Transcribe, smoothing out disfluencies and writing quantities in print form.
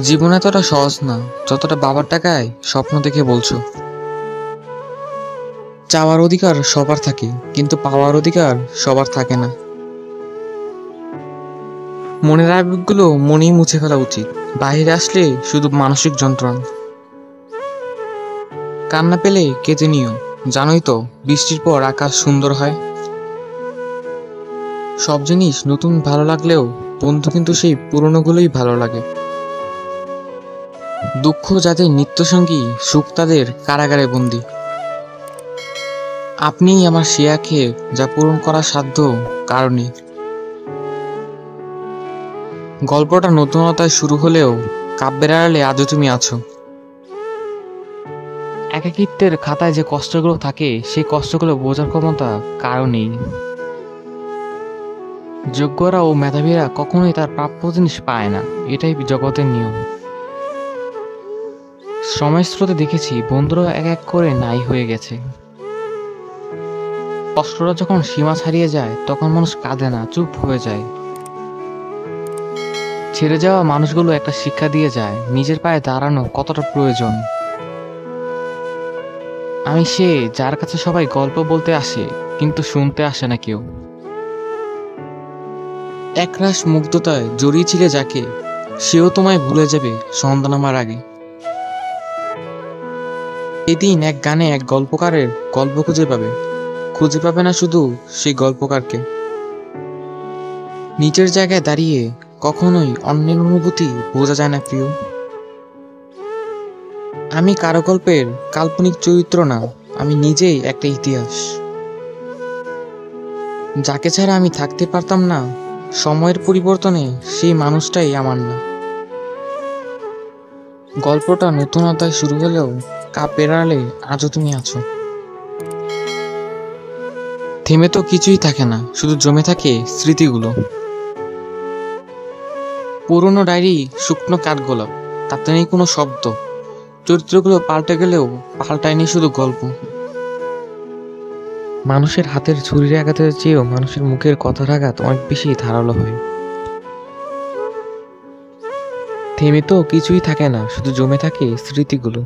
জীবন এতটা সহজ না যতটা বাবার টাকায় স্বপ্ন দেখে বলছো। চাওয়ার অধিকার সবার থাকে, কিন্তু পাওয়ার অধিকার সবার থাকে না। মনের আবেগগুলো মনেই মুছে ফেলা উচিত, বাইরে আসলে শুধু মানসিক যন্ত্রণা। কান্না পেলে কেঁদে নিও, জানোই তো বৃষ্টির পর আকাশ সুন্দর হয়। সব জিনিস নতুন ভালো লাগলেও বন্ধু কিন্তু সেই পুরনোগুলোই ভালো লাগে। দুঃখ যাদের নিত্যসঙ্গী, সুখ তাদের কারাগারে বন্দী। আপনিই আমার সে আক্ষেপ যা পূরণ করার সাধ্য কারণে। গল্পটা নতুনতায় শুরু হলেও কাব্যের আড়ালে আজও তুমি আছো। একাকিত্বের খাতায় যে কষ্টগুলো থাকে সেই কষ্টগুলো বোঝার ক্ষমতা কারো নেই। যোগ্যরা ও মেধাবীরা কখনোই তার প্রাপ্য জিনিস পায় না, এটাই জগতের নিয়ম। সময়ের স্রোতে দেখেছি বন্ধুরা এক এক করে নাই হয়ে গেছে। কষ্টটা যখন সীমা ছাড়িয়ে যায় তখন মানুষ কাঁদে না, চুপ হয়ে যায়। ছেড়ে যাওয়া মানুষগুলো একটা শিক্ষা দিয়ে যায় নিজের পায়ে দাঁড়ানো কতটা প্রয়োজন। আমি সে যার কাছে সবাই গল্প বলতে আসে কিন্তু শুনতে আসে না কেউ। একরাশ মুগ্ধতায় জড়িয়েছিলে যাকে, সেও তোমায় ভুলে যাবে সন্ধ্যা নামার আগে। এদিন এক গানে এক গল্পকারের গল্প খুঁজে পাবে না শুধু সেই গল্পকারকে। নিজের জায়গায় দাঁড়িয়ে কখনোই অন্যের অনুভূতি বোঝা যায় না প্রিয়। আমি কারো গল্পের কাল্পনিক চরিত্র না, আমি নিজেই একটা ইতিহাস। যাকে ছাড়া আমি থাকতে পারতাম না, সময়ের পরিবর্তনে সেই মানুষটাই আমার না। গল্পটা নতুন অধ্যায় শুরু হলেও কাব্যের আড়ালে আজও তুমি আছো। থেমে তো কিছুই থাকে না, শুধু জমে থাকে স্মৃতিগুলো। পুরনো ডায়েরি, শুকনো কাঠগোলাপ, তাতে নেই কোনো শব্দ। চরিত্রগুলো পাল্টে গেলেও পাল্টায়নি শুধু গল্প। মানুষের হাতের ছুরির আঘাতের চেয়েও মানুষের মুখের কথার আঘাত অনেক বেশি ধারালো হয়। থেমে তো কিছুই থাকে না, শুধু জমে থাকে স্মৃতিগুলো।